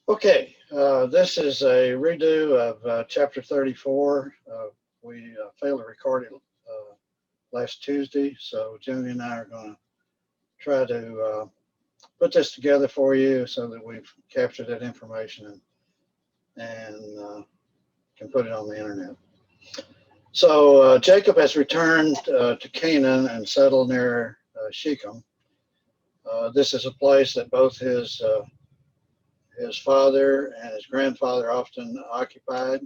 Okay, this is a redo of chapter 34. We failed to record it last Tuesday, so Joni and I are going to try to put this together for you so that we've captured that information and can put it on the internet. So Jacob has returned to Canaan and settled near Shechem. This is a place that both his father and his grandfather often occupied.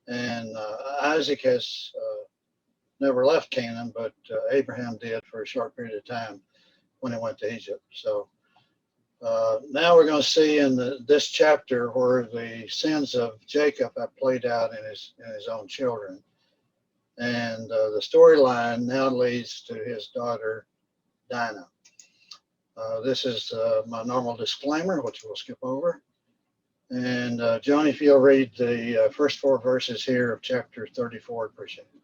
And Isaac has never left Canaan, but Abraham did for a short period of time when he went to Egypt. So now we're going to see in this chapter where the sins of Jacob have played out in his own children. And the storyline now leads to his daughter, Dinah. This is my normal disclaimer, which we'll skip over. And Joni, if you'll read the first 4 verses here of chapter 34, appreciate it.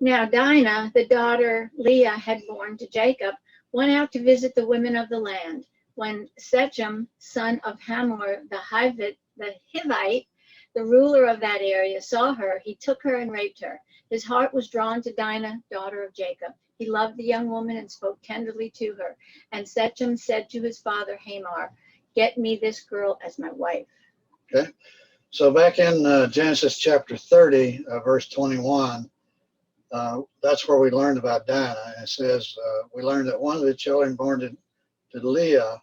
Now Dinah, the daughter Leah had born to Jacob, went out to visit the women of the land. When Shechem, son of Hamor, the Hivite, the ruler of that area, saw her, he took her and raped her. His heart was drawn to Dinah, daughter of Jacob. He loved the young woman and spoke tenderly to her. And Shechem said to his father Hamor, "Get me this girl as my wife." Okay, so back in Genesis chapter 30, verse 21, that's where we learned about Dinah. And it says, we learned that one of the children born to Leah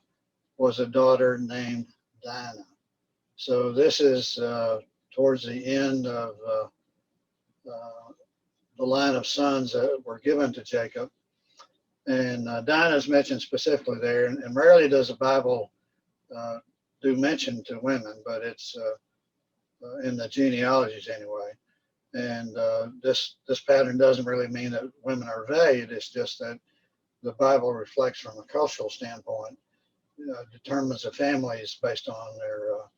was a daughter named Dinah. So this is towards the end of the line of sons that were given to Jacob. And Dinah is mentioned specifically there. And rarely does the Bible do mention to women, but it's in the genealogies anyway. And this pattern doesn't really mean that women are valued. It's just that the Bible reflects from a cultural standpoint, determines the families based on their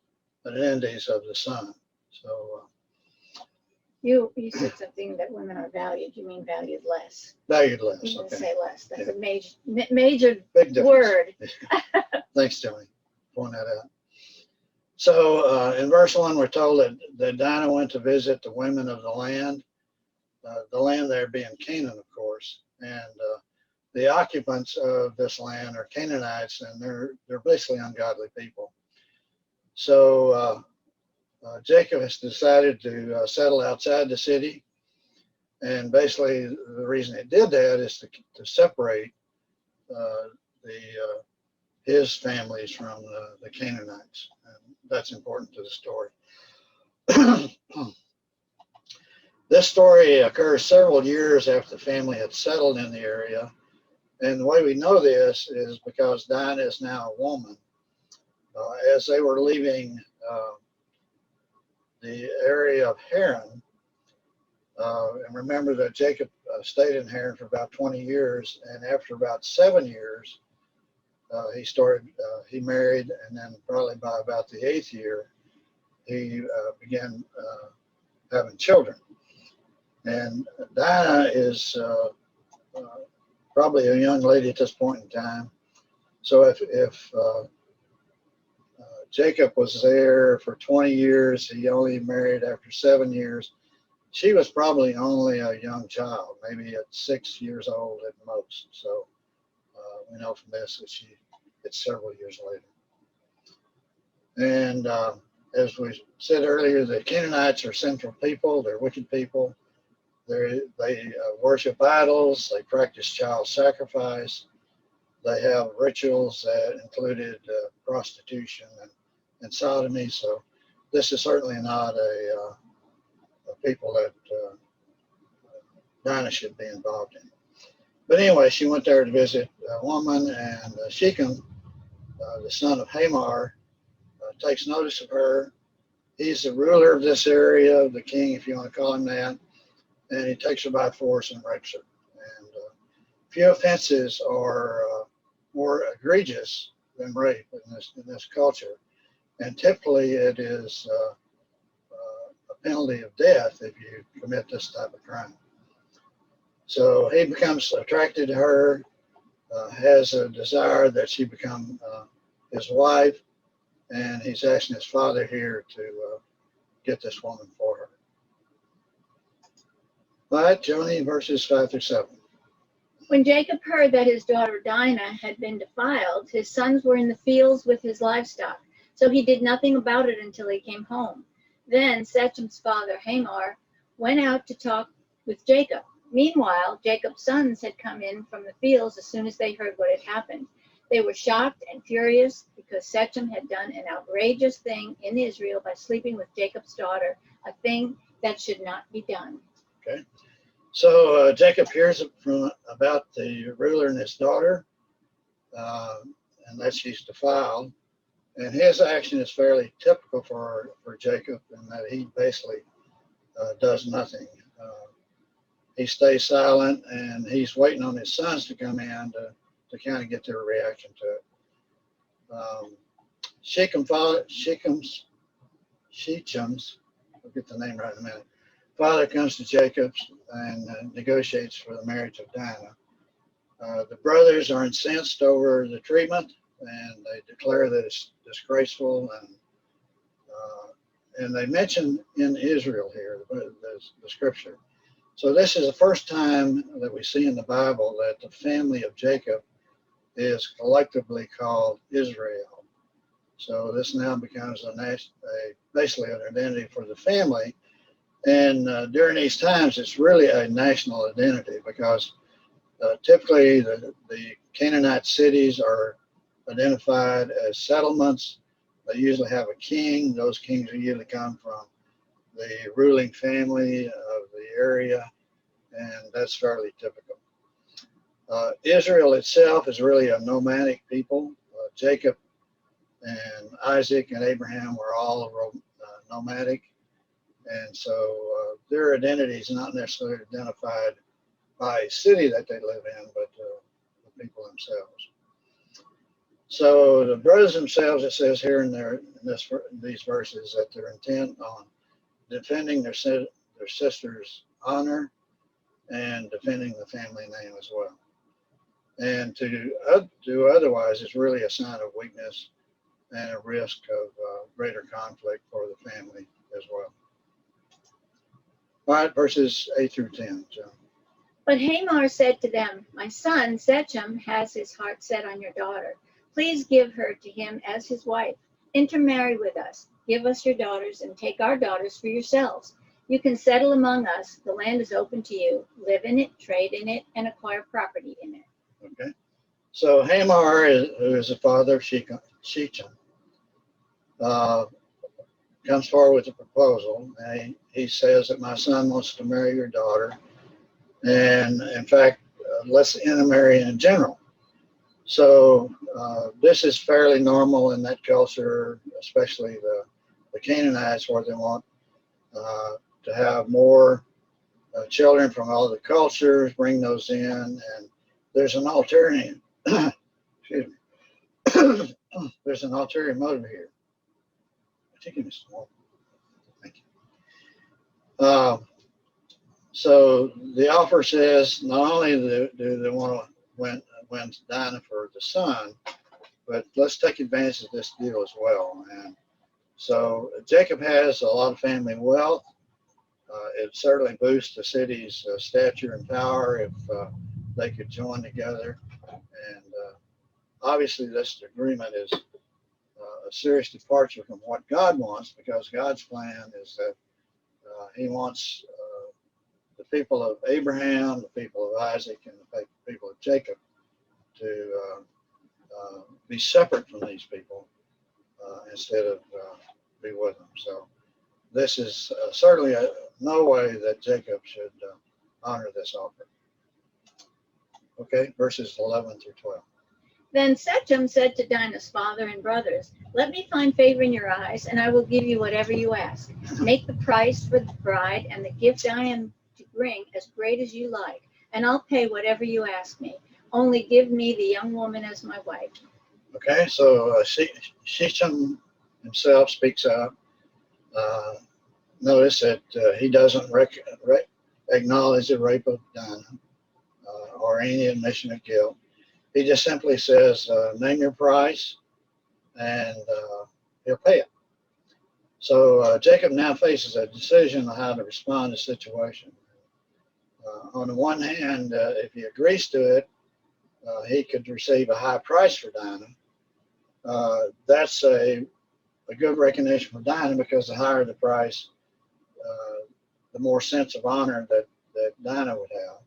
identities of the son. So you said something that women are valued. You mean valued less? Valued less. You didn't Okay. say less. That's a major Big difference. word. Thanks, Tony, for pointing that out. So in verse 1, we're told that Dinah went to visit the women of the land there being Canaan, of course. And the occupants of this land are Canaanites, and they're basically ungodly people. So Jacob has decided to settle outside the city. And basically the reason he did that is to separate his families from the Canaanites. And that's important to the story. This story occurs several years after the family had settled in the area. And the way we know this is because Dinah is now a woman. As they were leaving the area of Haran, and remember that Jacob stayed in Haran for about 20 years, and after about 7 years, he married, and then probably by about the 8th year, he began having children. And Dinah is probably a young lady at this point in time. So if Jacob was there for 20 years, he only married after 7 years, she was probably only a young child, maybe at 6 years old at most. So we know from this that it's several years later. And as we said earlier, the Canaanites are sinful people. They're wicked people. They worship idols. They practice child sacrifice. They have rituals that included prostitution and sodomy. So this is certainly not a people that Dinah should be involved in. But anyway, she went there to visit a woman, and Shechem, the son of Hamor, takes notice of her. He's the ruler of this area, the king, if you want to call him that, and he takes her by force and rapes her. And few offenses are more egregious than rape in this culture, and typically it is a penalty of death if you commit this type of crime. So he becomes attracted to her, has a desire that she become his wife, and he's asking his father here to get this woman for her. All right, Joni, verses 5 through 7. When Jacob heard that his daughter Dinah had been defiled, his sons were in the fields with his livestock, so he did nothing about it until he came home. Then Shechem's father Hamor went out to talk with Jacob. Meanwhile, Jacob's sons had come in from the fields as soon as they heard what had happened. They were shocked and furious because Shechem had done an outrageous thing in Israel by sleeping with Jacob's daughter, a thing that should not be done. Okay. So Jacob hears about the ruler and his daughter, and that she's defiled. And his action is fairly typical for Jacob in that he basically does nothing. He stays silent, and he's waiting on his sons to come in to kind of get their reaction to it. Shechem's, I'll get the name right in a minute, father comes to Jacob and negotiates for the marriage of Dinah. The brothers are incensed over the treatment, and they declare that it's disgraceful, and they mention in Israel here the scripture. So this is the first time that we see in the Bible that the family of Jacob is collectively called Israel. So this now becomes basically an identity for the family. And during these times, it's really a national identity because typically the Canaanite cities are identified as settlements. They usually have a king. Those kings usually come from the ruling family of the area, and that's fairly typical. Israel itself is really a nomadic people. Jacob and Isaac and Abraham were all nomadic, and so their identity is not necessarily identified by a city that they live in, but the people themselves. So the brothers themselves, it says here in these verses that they're intent on defending their sister's honor and defending the family name as well. And to do otherwise is really a sign of weakness and a risk of greater conflict for the family as well. All right, verses 8 through 10. John. But Hamor said to them, "My son Shechem has his heart set on your daughter. Please give her to him as his wife. Intermarry with us. Give us your daughters and take our daughters for yourselves. You can settle among us. The land is open to you. Live in it, trade in it, and acquire property in it." Okay. So Hamor, who is the father of Shechem, comes forward with a proposal. He says that my son wants to marry your daughter. And in fact, let's intermarry in general. So this is fairly normal in that culture, especially the Canaanites, where they want to have more children from all the cultures, bring those in, and there's an ulterior, excuse me, there's an ulterior motive here. Thank you. So the offer says not only do they want to win Dinah for the son, but let's take advantage of this deal as well. And so Jacob has a lot of family wealth. It certainly boosts the city's stature and power if they could join together. And obviously this agreement is a serious departure from what God wants, because God's plan is that he wants the people of Abraham, the people of Isaac, and the people of Jacob to be separate from these people instead of be with them. So this is certainly no way that Jacob should honor this offer. Okay, verses 11 through 12. Then Shechem said to Dinah's father and brothers, "Let me find favor in your eyes, and I will give you whatever you ask. Make the price for the bride and the gift I am to bring as great as you like, and I'll pay whatever you ask me. Only give me the young woman as my wife." Okay, so Shechem himself speaks out. Notice that he doesn't acknowledge the rape of Dinah or any admission of guilt. He just simply says, name your price, and he'll pay it. So Jacob now faces a decision on how to respond to the situation. On the one hand, if he agrees to it, he could receive a high price for Dinah. That's a good recognition for Dinah, because the higher the price, the more sense of honor that Dinah would have.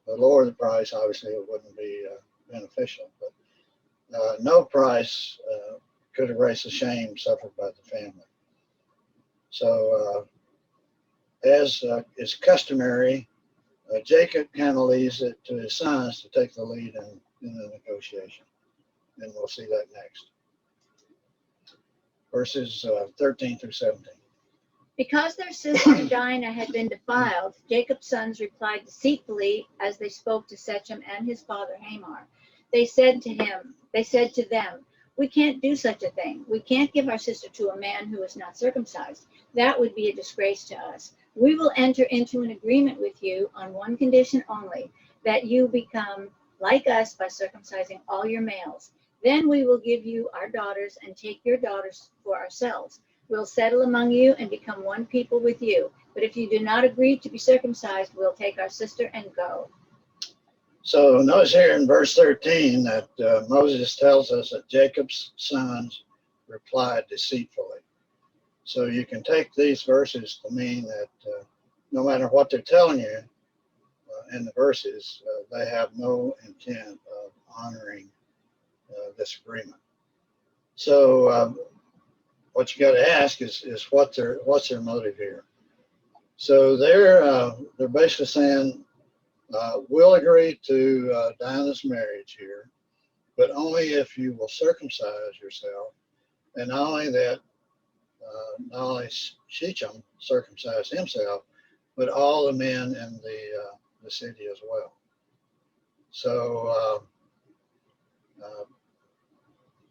The lower the price, obviously, it wouldn't be beneficial. But no price could erase the shame suffered by the family. So, as is customary, Jacob kind of leaves it to his sons to take the lead in the negotiation. And we'll see that next. Verses 13 through 17. Because their sister Dinah had been defiled, Jacob's sons replied deceitfully as they spoke to Shechem and his father Hamor. They said to them, "We can't do such a thing. We can't give our sister to a man who is not circumcised. That would be a disgrace to us. We will enter into an agreement with you on one condition only, that you become like us by circumcising all your males. Then we will give you our daughters and take your daughters for ourselves. We'll settle among you and become one people with you. But if you do not agree to be circumcised, we'll take our sister and go." So notice here in verse 13 that Moses tells us that Jacob's sons replied deceitfully. So you can take these verses to mean that no matter what they're telling you in the verses, they have no intent of honoring this agreement. So what you got to ask is what's their motive here? So they're basically saying, we'll agree to Dinah's marriage here, but only if you will circumcise yourself, and not only Shechem circumcised himself, but all the men in the city as well. So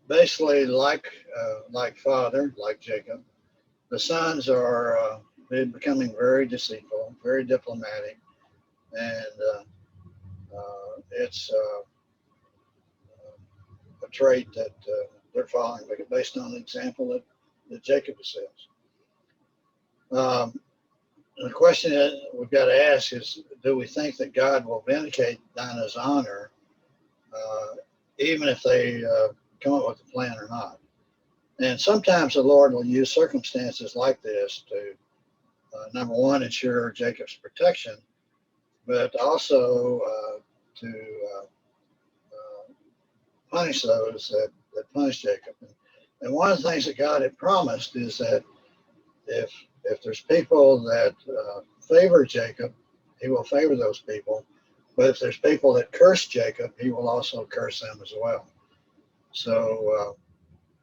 basically, like father, like Jacob, the sons are becoming very deceitful, very diplomatic, and it's a trait that they're following based on the example that Jacob says. The question that we've got to ask is, do we think that God will vindicate Dinah's honor, even if they come up with a plan or not? And sometimes the Lord will use circumstances like this to, number one, ensure Jacob's protection, but also to punish those that punish Jacob. And one of the things that God had promised is that if there's people that favor Jacob, he will favor those people. But if there's people that curse Jacob, he will also curse them as well. So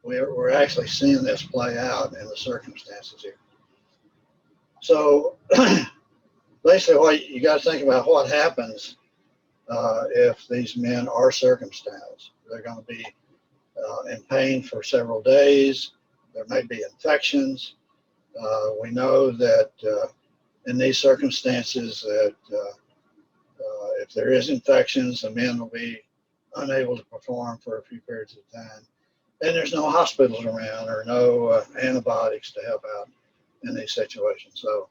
we're actually seeing this play out in the circumstances here. So basically, what you got to think about what happens if these men are circumcised. They're going to be in pain for several days. There may be infections. We know that in these circumstances that if there is infections, the men will be unable to perform for a few periods of time. And there's no hospitals around or no antibiotics to help out in these situations. So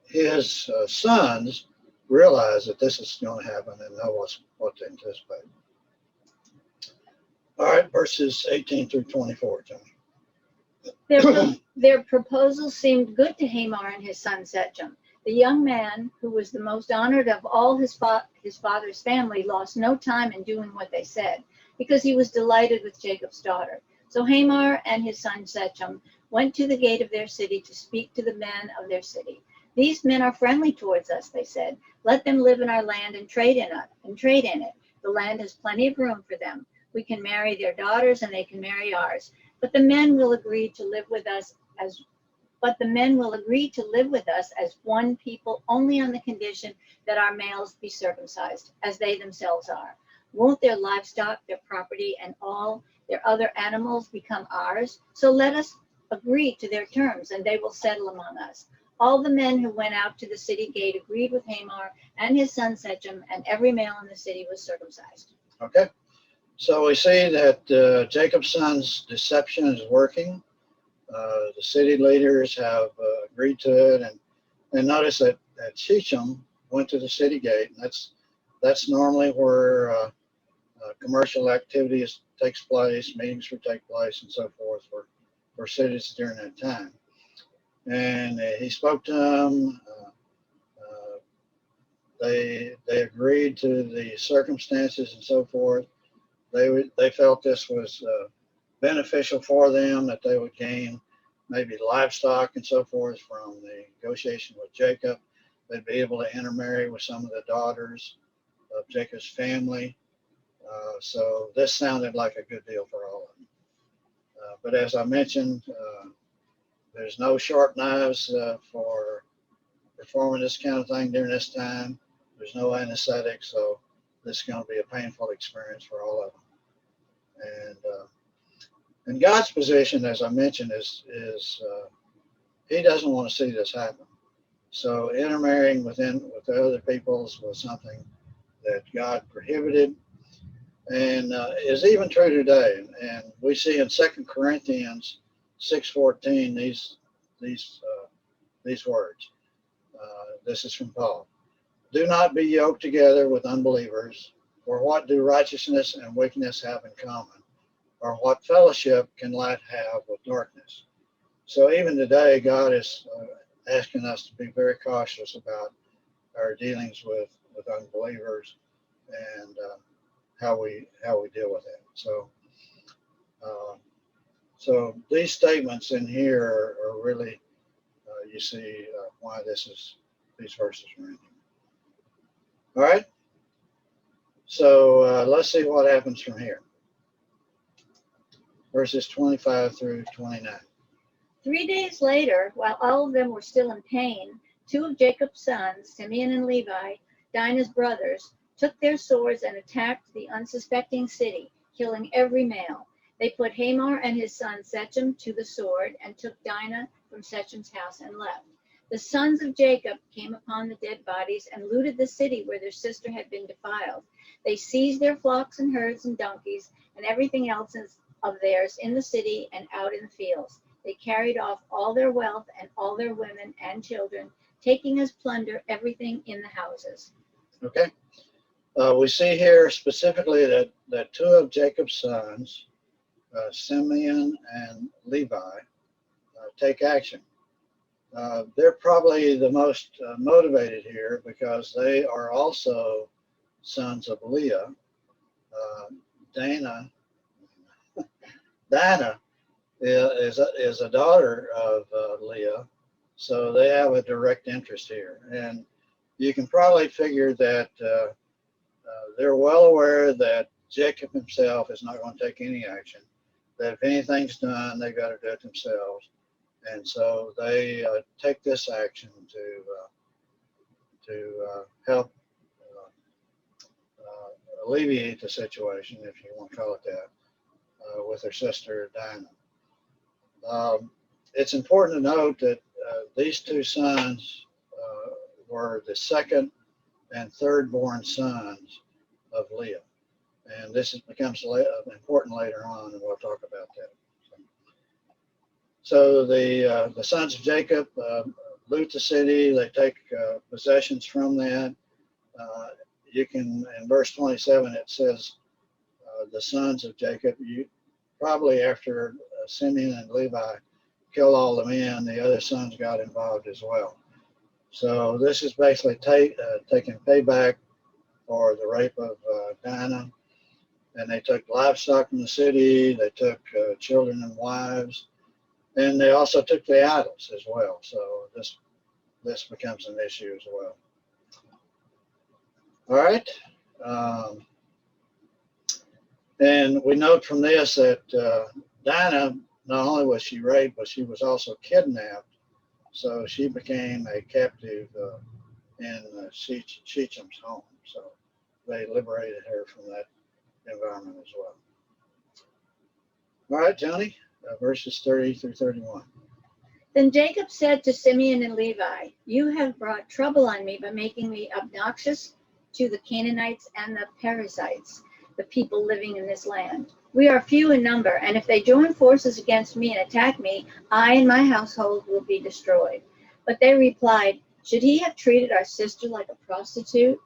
his sons realize that this is going to happen and know what to anticipate. All right, verses 18 through 24, Johnny. Their proposal seemed good to Hamor and his son Shechem. The young man, who was the most honored of all his father's family, lost no time in doing what they said, because he was delighted with Jacob's daughter. So Hamor and his son Shechem went to the gate of their city to speak to the men of their city. "These men are friendly towards us," they said. "Let them live in our land and trade in it. The land has plenty of room for them. We can marry their daughters and they can marry ours. But the men will agree to live with us as one people only on the condition that our males be circumcised, as they themselves are. Won't their livestock, their property, and all their other animals become ours? So let us agree to their terms, and they will settle among us." All the men who went out to the city gate agreed with Hamor and his son Shechem, and every male in the city was circumcised. Okay. So we see that Jacob's son's deception is working. The city leaders have agreed to it, and notice that Shechem went to the city gate, and that's normally where commercial activities takes place, meetings would take place, and so forth for cities during that time. And he spoke to them. They agreed to the circumstances and so forth. They felt this was beneficial for them, that they would gain maybe livestock and so forth from the negotiation with Jacob. They'd be able to intermarry with some of the daughters of Jacob's family. So this sounded like a good deal for all of them. But as I mentioned, there's no sharp knives for performing this kind of thing during this time. There's no anesthetic, so this is going to be a painful experience for all of them. And God's position, as I mentioned, is He doesn't want to see this happen. So intermarrying with the other peoples was something that God prohibited, and is even true today. And we see in 2 Corinthians 6:14 these words. This is from Paul. Do not be yoked together with unbelievers, for what do righteousness and wickedness have in common? Or what fellowship can light have with darkness? So even today, God is asking us to be very cautious about our dealings with unbelievers and how we deal with it. So these statements in here are really you see why these verses are in here. All right. So let's see what happens from here. Verses 25 through 29. 3 days later, while all of them were still in pain, 2 of Jacob's sons, Simeon and Levi, Dinah's brothers, took their swords and attacked the unsuspecting city, killing every male. They put Hamor and his son Shechem to the sword and took Dinah from Shechem's house and left. The sons of Jacob came upon the dead bodies and looted the city where their sister had been defiled. They seized their flocks and herds and donkeys and everything else of theirs in the city and out in the fields. They carried off all their wealth and all their women and children, taking as plunder everything in the houses. Okay. We see here specifically that 2 of Jacob's sons, Simeon and Levi, take action. They're probably the most motivated here because they are also sons of Leah. Dinah is a daughter of Leah, so they have a direct interest here. And you can probably figure that they're well aware that Jacob himself is not going to take any action, that if anything's done, they've got to do it themselves. And so they take this action to help alleviate the situation, if you want to call it that, with their sister Dinah. It's important to note that these 2 sons were the second and third born sons of Leah. And this becomes important later on, and we'll talk about that. So the sons of Jacob loot the city. They take possessions from that. You can, in verse 27, it says the sons of Jacob. Probably after Simeon and Levi killed all the men, the other sons got involved as well. So this is basically taking payback for the rape of Dinah. And they took livestock from the city. They took children and wives. And they also took the idols as well. So this becomes an issue as well. All right. And we note from this that Dinah, not only was she raped, but she was also kidnapped. So she became a captive in Shechem's home. So they liberated her from that environment as well. All right, Johnny, verses 30 through 31. Then Jacob said to Simeon and Levi, you have brought trouble on me by making me obnoxious to the Canaanites and the Perizzites. the people living in this land. We are few in number, and if they join forces against me and attack me, I and my household will be destroyed." But they replied, "Should he have treated our sister like a prostitute?"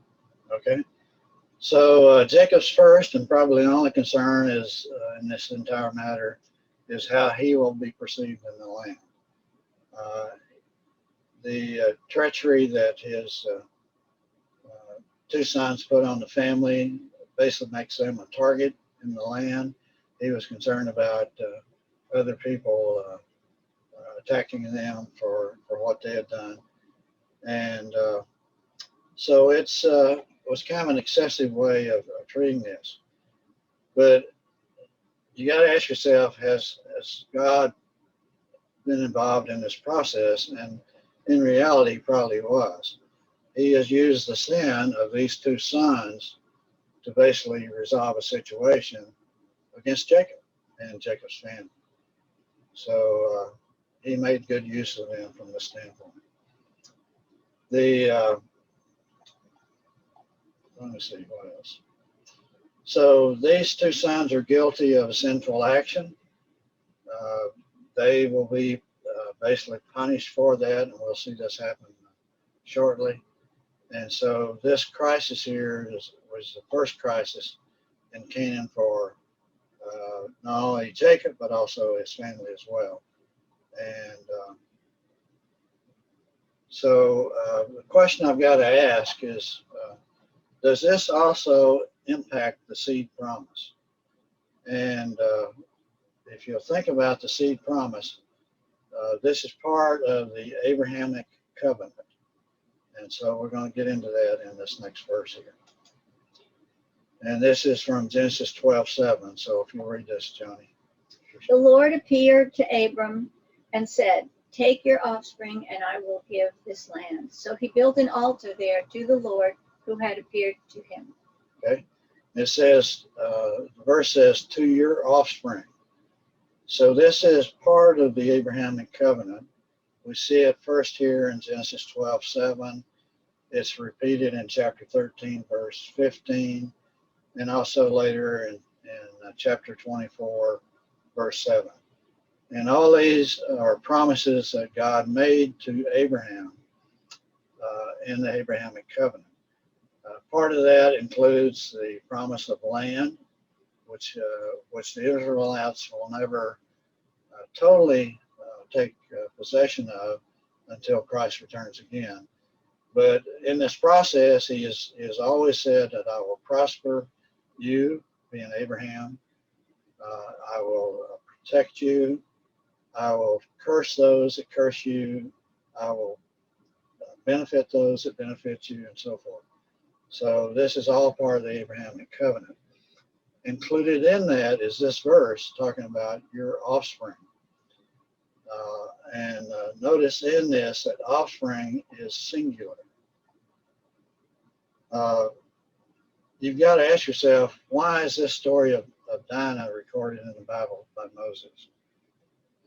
Okay. So Jacob's first and probably only concern is in this entire matter is how he will be perceived in the land. The treachery that his two sons put on the family basically makes them a target in the land. He was concerned about other people attacking them for what they had done. And so it was kind of an excessive way of treating this. But you got to ask yourself, has God been involved in this process? And in reality, he probably was. He has used the sin of these two sons to basically resolve a situation against Jacob and Jacob's family. So he made good use of them from this standpoint. Let me see what else. So these two sons are guilty of a sinful action. They will be basically punished for that, and we'll see this happen shortly. And so this crisis here was the first crisis in Canaan for not only Jacob, but also his family as well. And so the question I've got to ask is, does this also impact the seed promise? And if you'll think about the seed promise, this is part of the Abrahamic covenant. And so we're going to get into that in this next verse here. And this is from Genesis 12:7. So if you read this, Johnny. The Lord appeared to Abram and said, "Take your offspring, and I will give this land." So he built an altar there to the Lord who had appeared to him. Okay. It says, the verse says, "to your offspring." So this is part of the Abrahamic covenant. We see it first here in Genesis 12:7. It's repeated in chapter 13, verse 15, and also later in chapter 24, verse 7. And all these are promises that God made to Abraham in the Abrahamic covenant. Part of that includes the promise of land, which the Israelites will never totally take possession of until Christ returns again. But in this process, he has always said that I will prosper you, being Abraham. I will protect you. I will curse those that curse you. I will benefit those that benefit you, and so forth. So this is all part of the Abrahamic covenant. Included in that is this verse talking about your offspring. And notice in this that offspring is singular. You've got to ask yourself, why is this story of Dinah recorded in the Bible by Moses?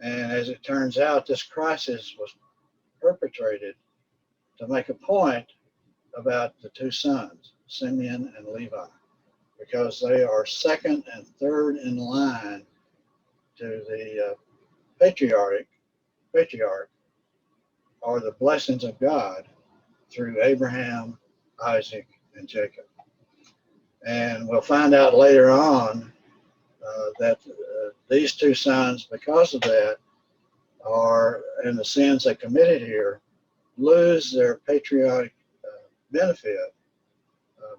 And as it turns out, this crisis was perpetrated to make a point about the two sons, Simeon and Levi, because they are second and third in line to the patriarch, or the blessings of God through Abraham, Isaac, and Jacob. And we'll find out later on that these two sons, because of that, are, in the sins they committed here, lose their patriotic benefit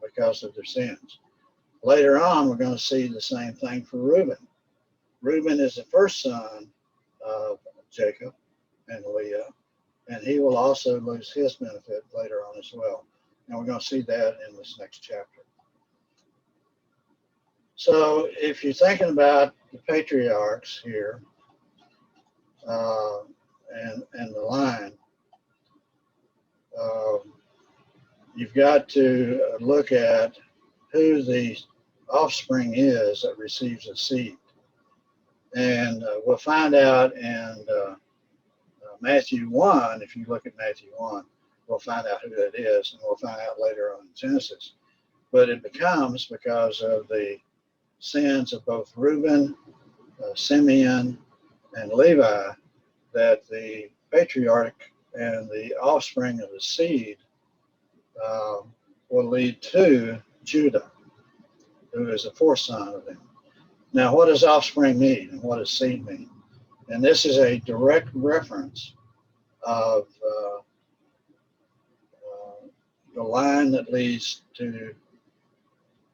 because of their sins. Later on, we're going to see the same thing for Reuben. Reuben is the first son of Jacob and Leah, and he will also lose his benefit later on as well. And we're going to see that in this next chapter. So if you're thinking about the patriarchs here and the line, you've got to look at who the offspring is that receives a seed. And we'll find out in Matthew 1, if you look at Matthew 1, we'll find out who that is, and we'll find out later on in Genesis. But it becomes because of the sins of both Reuben, Simeon, and Levi, that the patriarch and the offspring of the seed will lead to Judah, who is the fourth son of them. Now, what does offspring mean and what does seed mean? And this is a direct reference of the line that leads to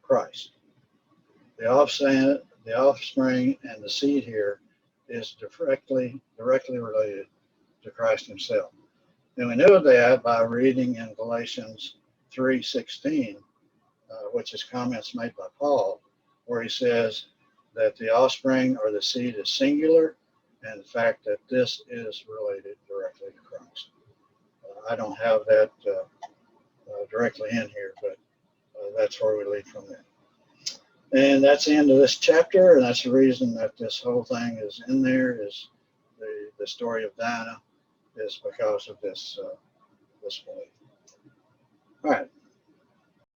Christ. The offspring and the seed here is directly related to Christ himself. And we know that by reading in Galatians 3:16, which is comments made by Paul, where he says that the offspring or the seed is singular, and the fact that this is related directly to Christ. I don't have that directly in here, but that's where we lead from there. And that's the end of this chapter, and that's the reason that this whole thing is in there, is the story of Dinah, is because of this belief.